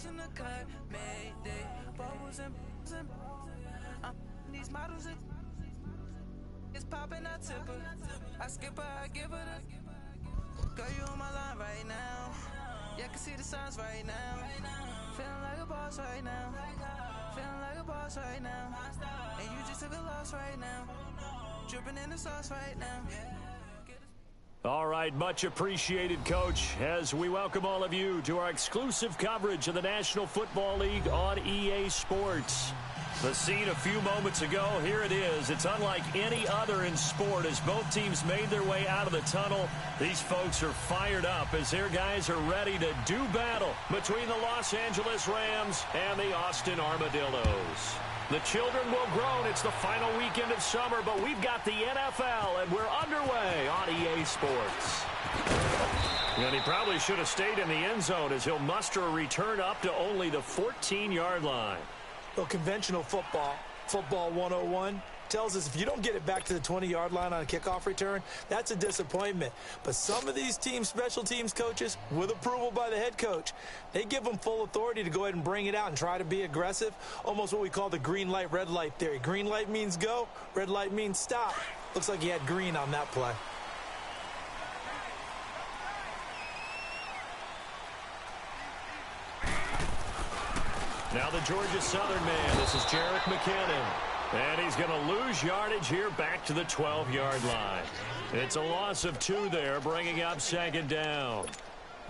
in the cut, Mayday, bubbles and these models, it's popping, I tip her. I skip her, I give her the. Girl, you on my line right now. Yeah, I can see the signs right now. Feeling like a boss right now. Feeling like a boss right now. And you just took a loss right now. Dripping in the sauce right now. All right, much appreciated, Coach, as we welcome all of you to our exclusive coverage of the National Football League on EA Sports. The scene a few moments ago, here it is. It's unlike any other in sport as both teams made their way out of the tunnel. These folks are fired up as their guys are ready to do battle between the Los Angeles Rams and the Austin Armadillos. The children will groan. It's the final weekend of summer, but we've got the NFL, and we're underway on EA Sports. And he probably should have stayed in the end zone as he'll muster a return up to only the 14-yard line. Well, conventional football 101, tells us if you don't get it back to the 20-yard line on a kickoff return, that's a disappointment. But some of these teams, special teams coaches, with approval by the head coach, they give them full authority to go ahead and bring it out and try to be aggressive, almost what we call the green light, red light theory. Green light means go, red light means stop. Looks like he had green on that play. Now the Georgia Southern man, this is Jerick McKinnon. And he's going to lose yardage here back to the 12-yard line. It's a loss of 2 there, bringing up second down.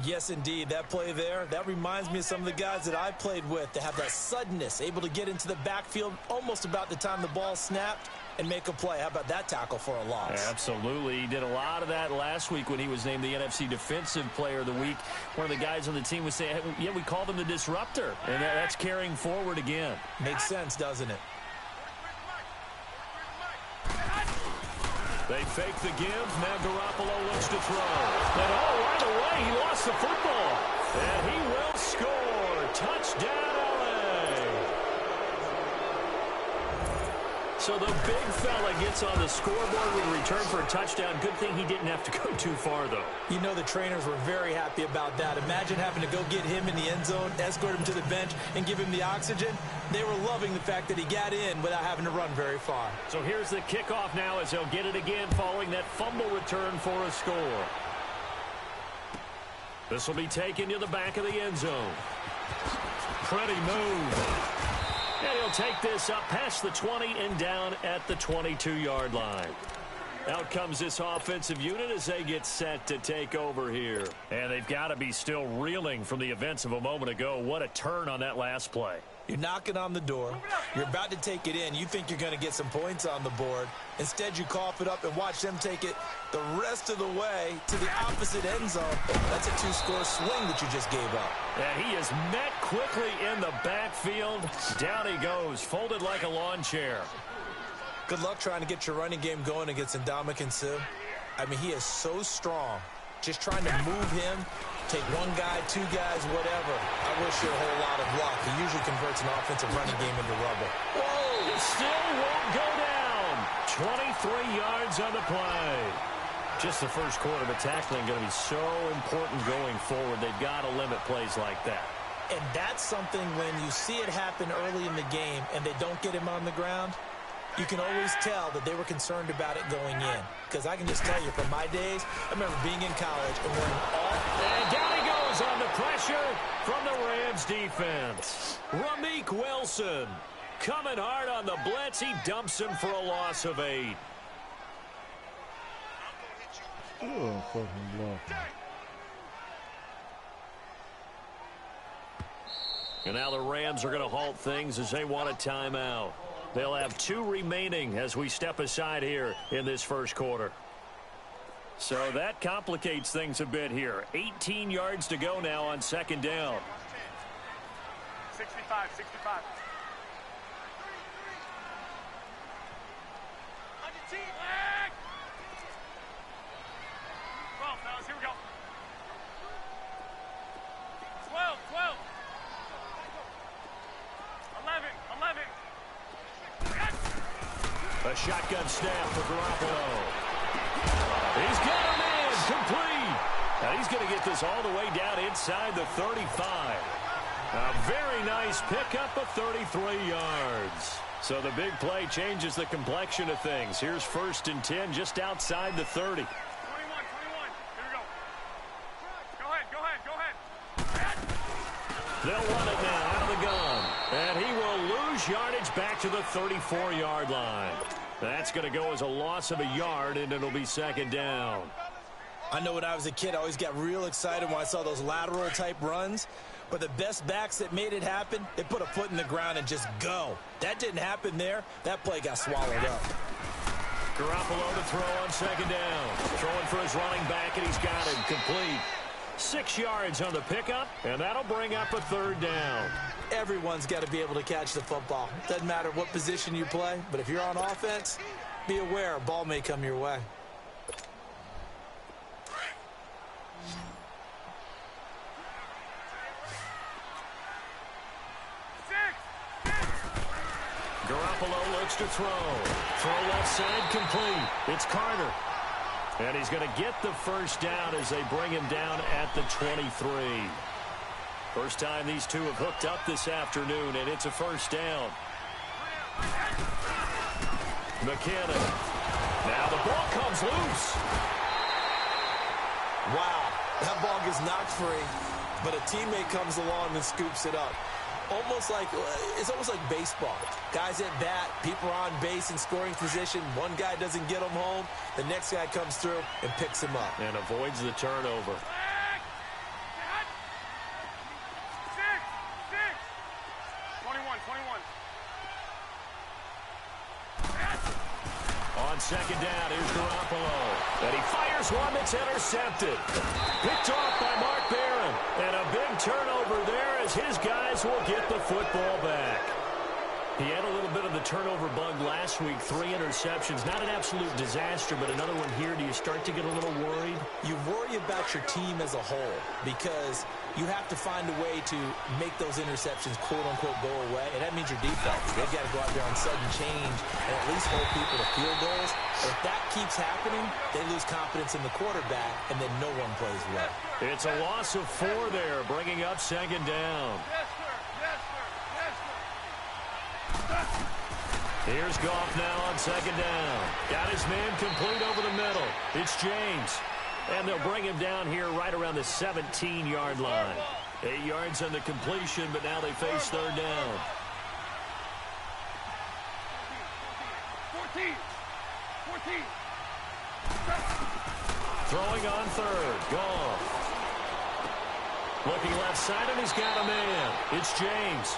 Yes, indeed. That play there, that reminds me of some of the guys that I played with to have that suddenness, able to get into the backfield almost about the time the ball snapped and make a play. How about that tackle for a loss? Absolutely. He did a lot of that last week when he was named the NFC Defensive Player of the Week. One of the guys on the team was saying, hey, yeah, we called him the disruptor. And that's carrying forward again. Makes sense, doesn't it? They fake the give. Now Garoppolo looks to throw. And right away, he lost the football. And he will score. Touchdown, LA. So the big fella gets on the scoreboard with a return for a touchdown. Good thing he didn't have to go too far, though. You know the trainers were very happy about that. Imagine having to go get him in the end zone, escort him to the bench, and give him the oxygen. They were loving the fact that he got in without having to run very far. So here's the kickoff now as they'll get it again following that fumble return for a score. This will be taken to the back of the end zone. Pretty move. And he'll take this up past the 20 and down at the 22-yard line. Out comes this offensive unit as they get set to take over here. And they've got to be still reeling from the events of a moment ago. What a turn on that last play. You're knocking on the door. You're about to take it in. You think you're going to get some points on the board. Instead, you cough it up and watch them take it the rest of the way to the opposite end zone. That's a 2-score swing that you just gave up. And he is met quickly in the backfield. Down he goes, folded like a lawn chair. Good luck trying to get your running game going against Ndamukong Suh. I mean, he is so strong. Just trying to move him, take one guy, 2 guys, whatever. I wish you a whole lot of luck. He usually converts an offensive running game into rubble. Whoa! It still won't go down. 23 yards on the play. Just the first quarter, but tackling going to be so important going forward. They've got to limit plays like that. And that's something when you see it happen early in the game and they don't get him on the ground, you can always tell that they were concerned about it going in. Because I can just tell you from my days, I remember being in college and wearing all... And down he goes on the pressure from the Rams defense. Ramik Wilson coming hard on the blitz. He dumps him for a loss of 8. Oh, fucking block. And now the Rams are going to halt things as they want a timeout. They'll have 2 remaining as we step aside here in this first quarter. So that complicates things a bit here. 18 yards to go now on second down. 65. Here we go. 12. 11. A shotgun snap for Garoppolo. He's got him in, complete. Now he's going to get this all the way down inside the 35. A very nice pickup of 33 yards. So the big play changes the complexion of things. Here's 1st and 10 just outside the 30. 21. Here we go. Go ahead. They'll run it now out of the gun. And he will lose yardage back to the 34-yard line. That's going to go as a loss of a yard, and it'll be 2nd down. I know when I was a kid, I always got real excited when I saw those lateral-type runs. But the best backs that made it happen, they put a foot in the ground and just go. That didn't happen there. That play got swallowed up. Garoppolo to throw on 2nd down. Throwing for his running back, and he's got him complete. 6 yards on the pickup, and that'll bring up a 3rd down. Everyone's got to be able to catch the football. Doesn't matter what position you play, but if you're on offense, be aware a ball may come your way. Garoppolo looks to throw. Throw left side complete. It's Carter. And he's going to get the 1st down as they bring him down at the 23. First time these two have hooked up this afternoon, and it's a 1st down. McKinnon. Now the ball comes loose. Wow, that ball gets knocked free, but a teammate comes along and scoops it up. It's almost like baseball. Guys at bat, people are on base in scoring position. One guy doesn't get him home. The next guy comes through and picks him up. And avoids the turnover. 21. On 2nd down, here's Garoppolo. And he fires one that's intercepted. Picked off by Mark Barron. And a big turnover there as his guys will get the football back. He had a little bit of the turnover bug last week. 3 interceptions. Not an absolute disaster, but another one here. Do you start to get a little worried? You worry about your team as a whole because you have to find a way to make those interceptions, quote-unquote, go away. And that means your defense. They've got to go out there on sudden change and at least hold people to field goals. If that keeps happening, they lose confidence in the quarterback, and then no one plays well. It's a loss of 4 there, bringing up 2nd down. Here's Goff now on 2nd down. Got his man complete over the middle. It's James. And they'll bring him down here right around the 17-yard line. 8 yards on the completion, but now they face 3rd down. 14. Throwing on 3rd. Goff. Looking left side, and he's got a man. It's James.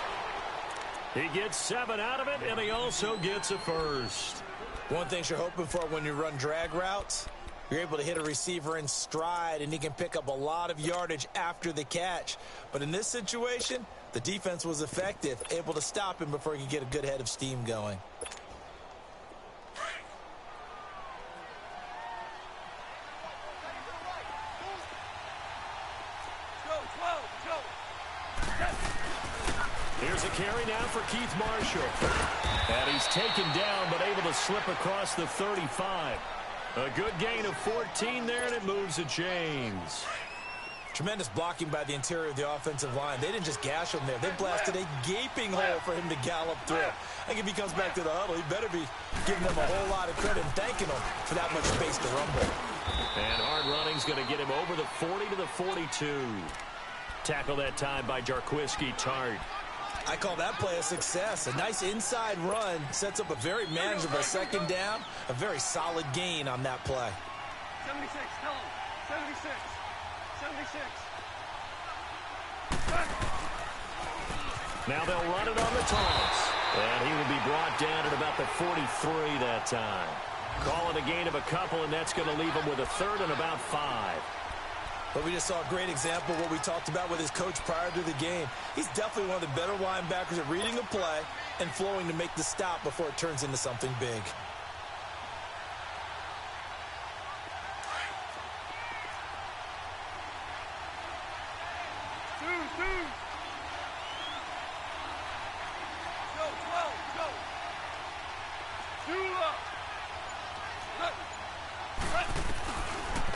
He gets 7 out of it, and he also gets a 1st. One thing you're hoping for when you run drag routes, you're able to hit a receiver in stride, and he can pick up a lot of yardage after the catch. But in this situation, the defense was effective, able to stop him before he could get a good head of steam going. Here's a carry now for Keith Marshall. And he's taken down, but able to slip across the 35. A good gain of 14 there, and it moves the chains. Tremendous blocking by the interior of the offensive line. They didn't just gash him there. They blasted a gaping hole for him to gallop through. I think if he comes back to the huddle, he better be giving them a whole lot of credit and thanking them for that much space to rumble. And hard running's going to get him over the 40 to the 42. Tackle that time by Jarquiski Tart. I call that play a success. A nice inside run sets up a very manageable 2nd down. A very solid gain on that play. 76, tell him. 76. Now they'll run it on the toss. And he will be brought down at about the 43 that time. Call it a gain of a couple, and that's going to leave him with a 3rd and about 5. But we just saw a great example of what we talked about with his coach prior to the game. He's definitely one of the better linebackers at reading a play and flowing to make the stop before it turns into something big.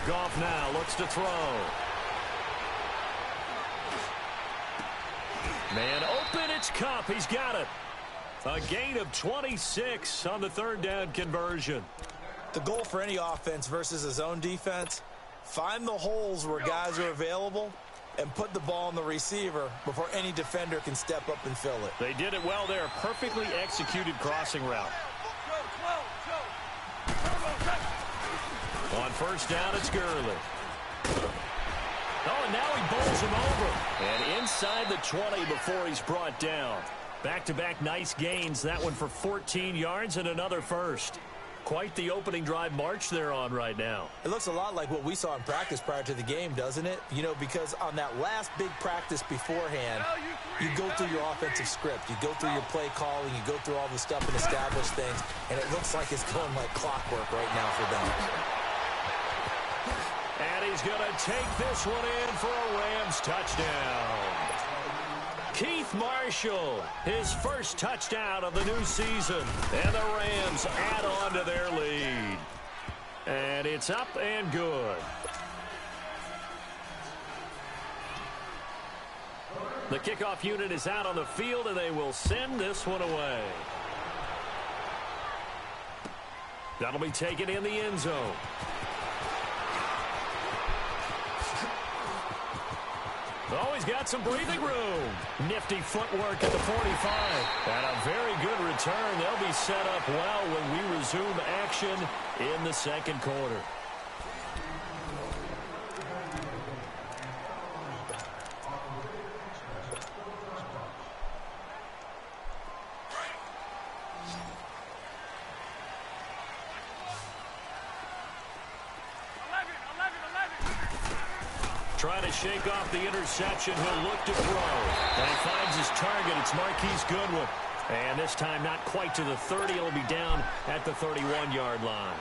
Goff now looks to throw. Man open, it's Cup. He's got it. A gain of 26 on the third down conversion. The goal for any offense versus a zone defense, find the holes where guys are available and put the ball on the receiver before any defender can step up and fill it. They did it well there. Perfectly executed crossing route. On first down, it's Gurley. Oh, and now he bowls him over. And inside the 20 before he's brought down. Back-to-back nice gains. That one for 14 yards and another first. Quite the opening drive march they're on right now. It looks a lot like what we saw in practice prior to the game, doesn't it? You know, because on that last big practice beforehand, you go through your offensive script. You go through your play calling. You go through all the stuff and establish things. And it looks like it's going like clockwork right now for them. And he's going to take this one in for a Rams touchdown. Keith Marshall, his first touchdown of the new season. And the Rams add on to their lead. And it's up and good. The kickoff unit is out on the field, and they will send this one away. That'll be taken in the end zone. Oh, he's got some breathing room. Nifty footwork at the 45. And a very good return. They'll be set up well when we resume action in the second quarter. Trying to shake off the interception. He'll look to throw. And he finds his target. It's Marquise Goodwin. And this time not quite to the 30. It'll be down at the 31-yard line.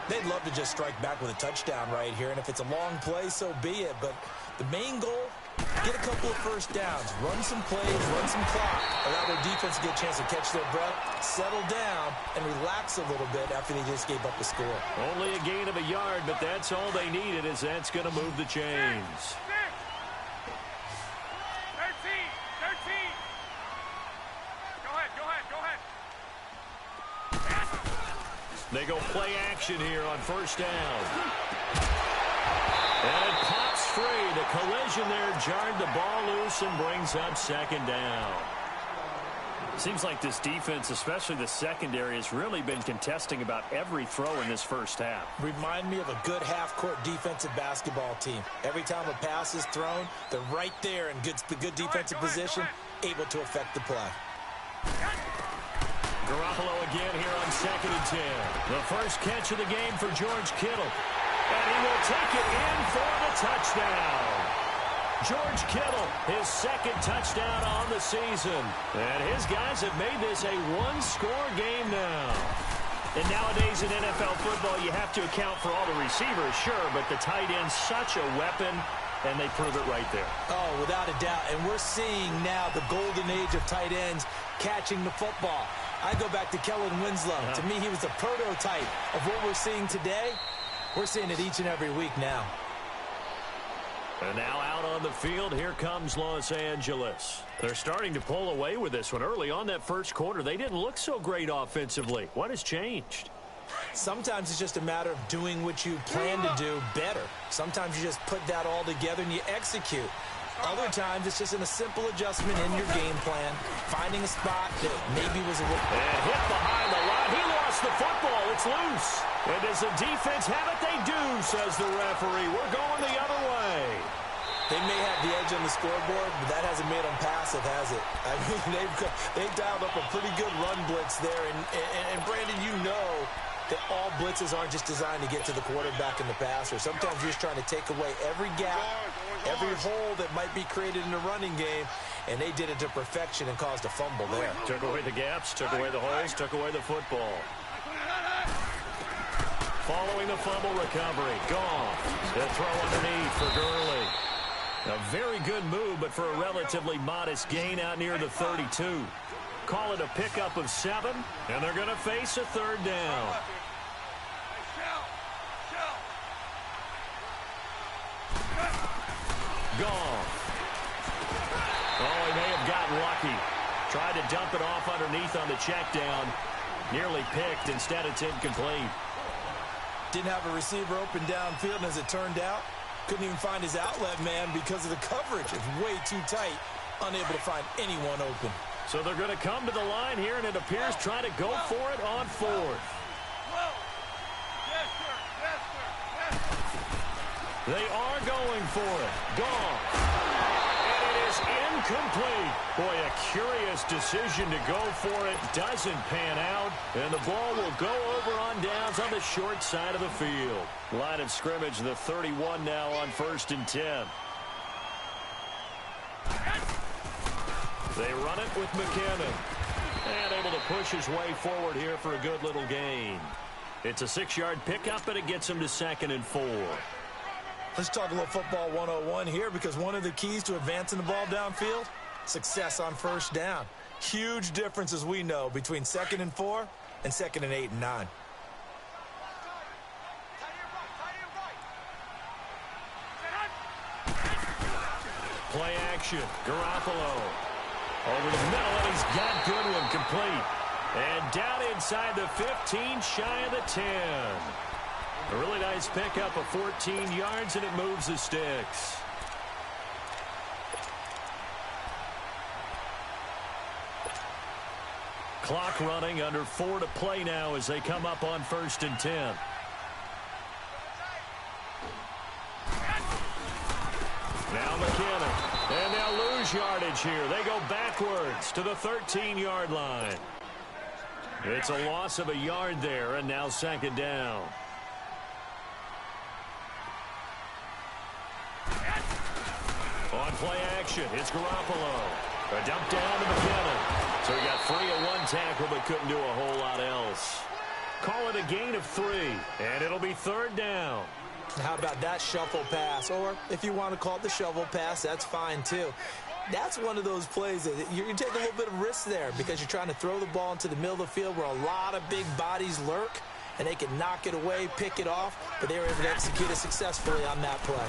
They'd love to just strike back with a touchdown right here. And if it's a long play, so be it. But the main goal, get a couple of first downs. Run some plays, run some clock. Allow their defense to get a chance to catch their breath, settle down, and relax a little bit after they just gave up the score. Only a gain of a yard, but that's all they needed, as that's going to move the chains. 13. Go ahead. They go play action here on first down. And it pops free. The collision there jarred the ball loose and brings up second down. Seems like this defense, especially the secondary, has really been contesting about every throw in this first half. Remind me of a good half-court defensive basketball team. Every time a pass is thrown, they're right there in good defensive position, able to affect the play. Garoppolo again here on 2nd and 10. The first catch of the game for George Kittle. And he will take it in for the touchdown. George Kittle, his second touchdown on the season. And his guys have made this a one-score game now. And nowadays in NFL football, you have to account for all the receivers, sure, but the tight end's such a weapon, and they prove it right there. Oh, without a doubt. And we're seeing now the golden age of tight ends catching the football. I go back to Kellen Winslow. To me, he was the prototype of what we're seeing today. We're seeing it each and every week now. And now out on the field, here comes Los Angeles. They're starting to pull away with this one. Early on that first quarter, they didn't look so great offensively. What has changed? Sometimes it's just a matter of doing what you plan to do better. Sometimes you just put that all together and you execute. Other times it's just in a simple adjustment in your game plan, finding a spot that maybe was a little... And hit behind the line. He lost the football. It's loose. And does the defense have it? They do, says the referee. We're going the other way. They may have the edge on the scoreboard, but that hasn't made them passive, has it? I mean, they've dialed up a pretty good run blitz there. And Brandon, you know that all blitzes aren't just designed to get to the quarterback and the passer. Sometimes you're just trying to take away every gap, every hole that might be created in the running game, and they did it to perfection and caused a fumble there. Took away the gaps, took away the holes, took away the football. Following the fumble recovery, gone. The throw underneath for Gurley. A very good move, but for a relatively modest gain out near the 32. Call it a pickup of 7, and they're going to face a third down. Gone. Oh, he may have got rookie. Tried to dump it off underneath on the check down. Nearly picked. Instead, it's incomplete. Didn't have a receiver open downfield, and as it turned out, couldn't even find his outlet man because of the coverage. It's way too tight. Unable to find anyone open. So they're going to come to the line here, and it appears trying to go for it on fourth. Yes, sir. Yes, sir. Yes, sir. They are going for it. Gone. And it is incomplete. Boy, a curious decision to go for it. Doesn't pan out. And the ball will go over on downs on the short side of the field. Line of scrimmage, the 31 now on 1st and 10. They run it with McKinnon. And able to push his way forward here for a good little gain. It's a 6-yard pickup, and it gets him to 2nd and 4. Let's talk a little football 101 here, because one of the keys to advancing the ball downfield, success on 1st down. Huge difference, as we know, between 2nd and 4 and 2nd and 8 and 9. Play action. Garoppolo. Over the middle, and he's got Goodwin complete. And down inside the 15, shy of the 10. A really nice pickup of 14 yards, and it moves the sticks. Clock running, under 4 to play now as they come up on 1st and 10. Now McKinnon. And they'll lose yardage here. They go backwards to the 13-yard line. It's a loss of a yard there, and now 2nd down. On play action, it's Garoppolo. A dump down to McKinnon. So he got free of one tackle, but couldn't do a whole lot else. Call it a gain of 3, and it'll be 3rd down. How about that shuffle pass? Or if you want to call it the shovel pass, that's fine too. That's one of those plays that you take a little bit of risk there, because you're trying to throw the ball into the middle of the field where a lot of big bodies lurk, and they can knock it away, pick it off, but they were able to execute it successfully on that play.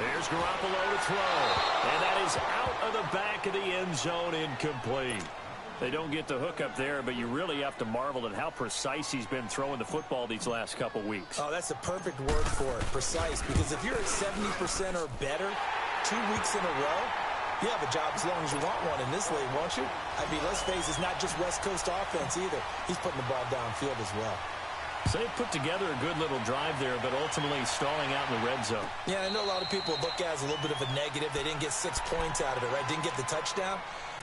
There's Garoppolo to throw, and that is out of the back of the end zone, incomplete. They don't get the hook up there, but you really have to marvel at how precise he's been throwing the football these last couple weeks. Oh, that's the perfect word for it, precise, because if you're at 70% or better 2 weeks in a row, you have a job as long as you want one in this league, won't you? I mean, let's face it, it's not just West Coast offense either. He's putting the ball downfield as well. So they put together a good little drive there, but ultimately stalling out in the red zone. Yeah, I know a lot of people look at it as a little bit of a negative. They didn't get 6 points out of it, right? Didn't get the touchdown.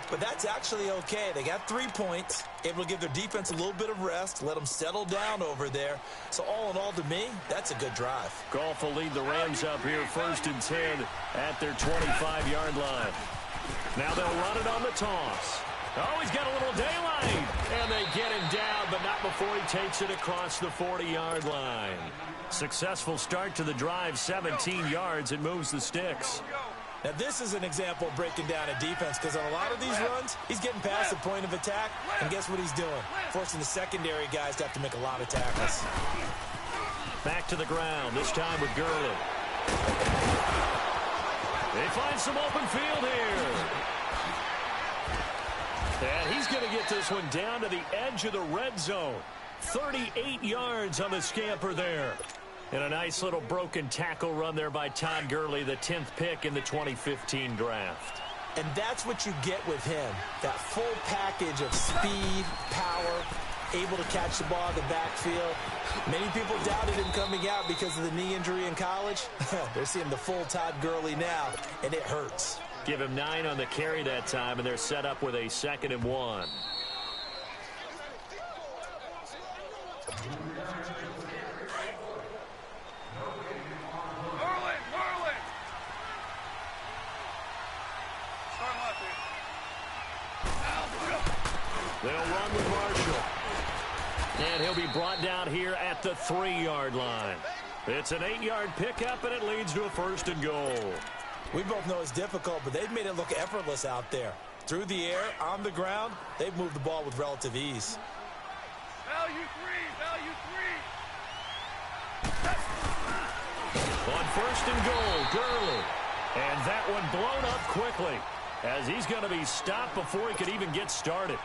But that's actually okay. They got 3 points, able to give their defense a little bit of rest, let them settle down over there. So all in all, to me, that's a good drive. Goff will lead the Rams up here 1st and 10 at their 25-yard line. Now they'll run it on the toss. Oh, he's got a little daylight. And they get him down, but not before he takes it across the 40-yard line. Successful start to the drive, 17 yards. It moves the sticks. Now, this is an example of breaking down a defense, because on a lot of these runs, he's getting past the point of attack, and guess what he's doing? Forcing the secondary guys to have to make a lot of tackles. Back to the ground, this time with Gurley. They find some open field here. And he's going to get this one down to the edge of the red zone. 38 yards on the scamper there. And a nice little broken tackle run there by Todd Gurley, the 10th pick in the 2015 draft. And that's what you get with him, that full package of speed, power, able to catch the ball in the backfield. Many people doubted him coming out because of the knee injury in college. They're seeing the full Todd Gurley now, and it hurts. Give him 9 on the carry that time, and they're set up with a 2nd and 1. They'll run with Marshall. And he'll be brought down here at the 3-yard line. It's an 8-yard pickup, and it leads to a 1st and goal. We both know it's difficult, but they've made it look effortless out there. Through the air, on the ground, they've moved the ball with relative ease. Value 3, value 3. On 1st and goal, Gurley. And that one blown up quickly. as he's going to be stopped before he could even get started.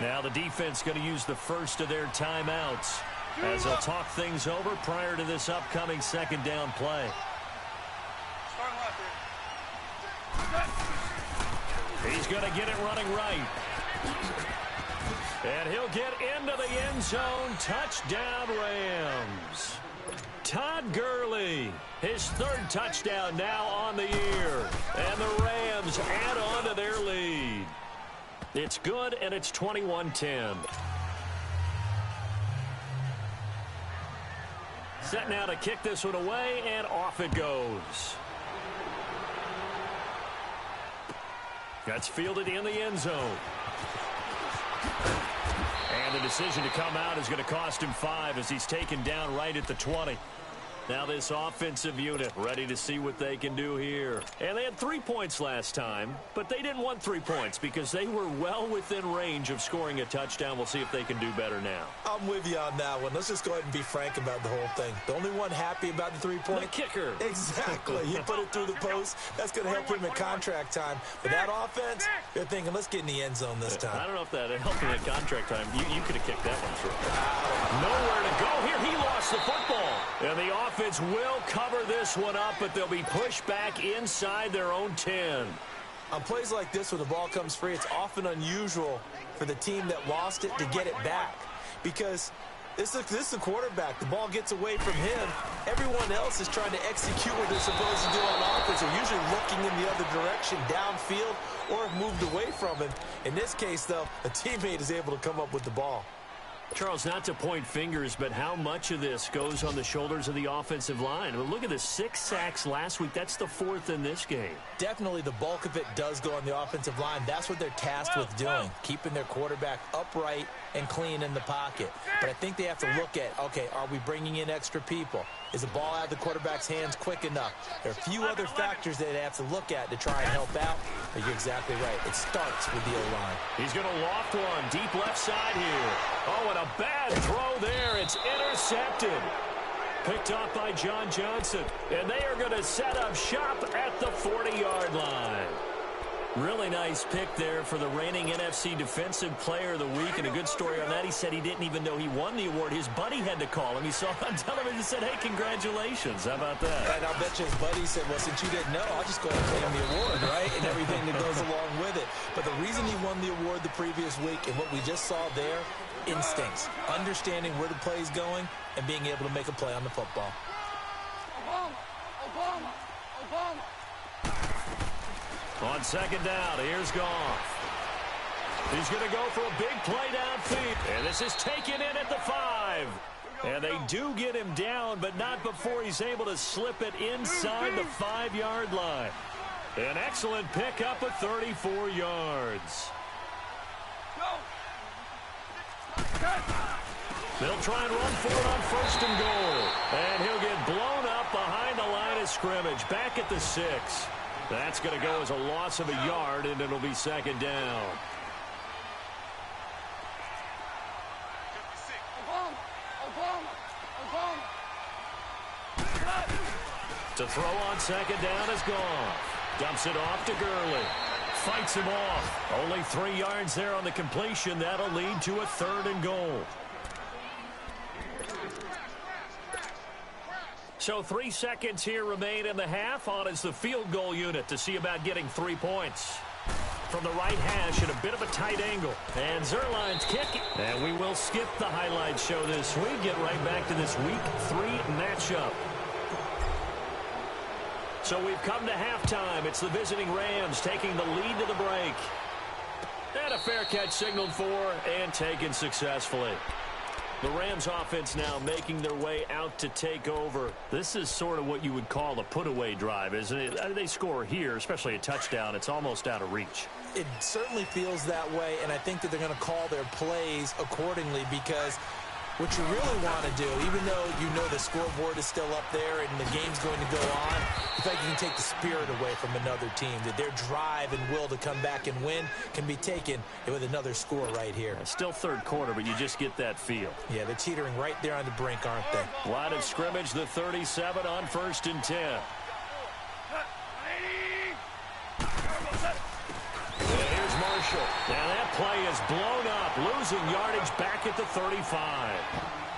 Now the defense going to use the first of their timeouts as they'll talk things over prior to this upcoming second down play. He's going to get it running right. And he'll get into the end zone. Touchdown, Rams. Todd Gurley, his third touchdown now on the year. And the Rams add on to their lead. It's good, and it's 21-10. Set now to kick this one away, and off it goes. That's fielded in the end zone. And the decision to come out is going to cost him 5 as he's taken down right at the 20. Now this offensive unit ready to see what they can do here. And they had 3 points last time, but they didn't want 3 points because they were well within range of scoring a touchdown. We'll see if they can do better now. I'm with you on that one. Let's just go ahead and be frank about the whole thing. The only one happy about the 3-point? The kicker. Exactly. He put it through the post. That's going to help him in contract time. But that offense, they're thinking, let's get in the end zone this time. I don't know if that helped him in contract time. You could have kicked that one through. Nowhere to go here. He lost the football. And the offense will cover this one up, but they'll be pushed back inside their own 10. On plays like this where the ball comes free, it's often unusual for the team that lost it to get it back. Because this is the quarterback. The ball gets away from him. Everyone else is trying to execute what they're supposed to do on offense. They're usually looking in the other direction, downfield, or have moved away from him. In this case, though, a teammate is able to come up with the ball. Charles, not to point fingers, but how much of this goes on the shoulders of the offensive line? I mean, look at the 6 sacks last week. That's the 4th in this game. Definitely the bulk of it does go on the offensive line. That's what they're tasked with doing, keeping their quarterback upright and clean in the pocket. But I think they have to look at, okay, are we bringing in extra people? Is the ball out of the quarterback's hands quick enough? There are a few other factors that they have to look at to try and help out. But you're exactly right. It starts with the O-line. He's going to loft one deep left side here. Oh, and a bad throw there. It's intercepted. Picked off by John Johnson. And they are going to set up shop at the 40-yard line. Really nice pick there for the reigning NFC Defensive Player of the Week. And a good story on that. He said he didn't even know he won the award. His buddy had to call him. He saw it on television and said, hey, congratulations. How about that? And I'll bet you his buddy said, well, since you didn't know, I'll just go ahead and claim the award, right? And everything that goes along with it. But the reason he won the award the previous week and what we just saw there, instincts, understanding where the play is going and being able to make a play on the football. Obama. On second down, here's Goff. He's going to go for a big play downfield. And this is taken in at the 5. And they do get him down, but not before he's able to slip it inside the 5-yard line. An excellent pickup of 34 yards. They'll try and run for it on 1st and goal. And he'll get blown up behind the line of scrimmage, back at the 6. That's going to go as a loss of a yard, and it'll be second down. To throw on second down is Goff. Dumps it off to Gurley. Fights him off. Only 3 yards there on the completion. That'll lead to a 3rd and goal. So 3 seconds here remain in the half. On is the field goal unit to see about getting 3 points. From the right hash at a bit of a tight angle. And Zerline's kick. And we will skip the highlight show this week. Get right back to this week 3 matchup. So we've come to halftime. It's the visiting Rams taking the lead to the break. And a fair catch signaled for and taken successfully. The Rams offense now making their way out to take over. This is sort of what you would call a put-away drive, isn't it? They score here, especially a touchdown. It's almost out of reach. It certainly feels that way, and I think that they're going to call their plays accordingly because what you really want to do, even though you know the scoreboard is still up there and the game's going to go on, you think you can take the spirit away from another team, that their drive and will to come back and win can be taken with another score right here. Still 3rd quarter, but you just get that feel. Yeah, they're teetering right there on the brink, aren't they? Line of scrimmage, the 37 on 1st and 10. commercial. Now that play is blown up, losing yardage back at the 35.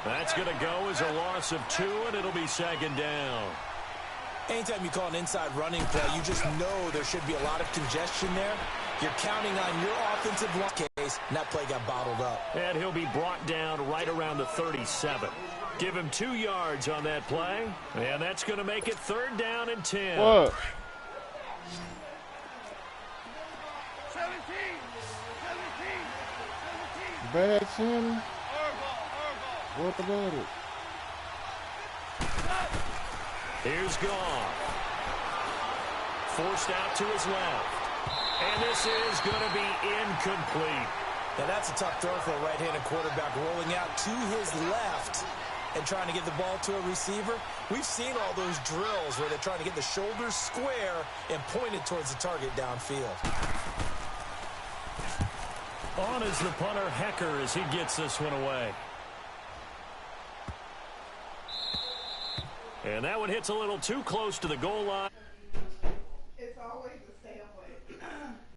That's going to go as a loss of 2, and it'll be second down. Anytime you call an inside running play, you just know there should be a lot of congestion there. You're counting on your offensive line case, and that play got bottled up. And he'll be brought down right around the 37. Give him 2 yards on that play, and that's going to make it 3rd down and 10. What? 17. Bad center? What about it? Here's Goff. Forced out to his left. And this is going to be incomplete. Now that's a tough throw for a right-handed quarterback, rolling out to his left and trying to get the ball to a receiver. We've seen all those drills where they're trying to get the shoulders square and pointed towards the target downfield. On is the punter, Hecker, as he gets this one away. And that one hits a little too close to the goal line.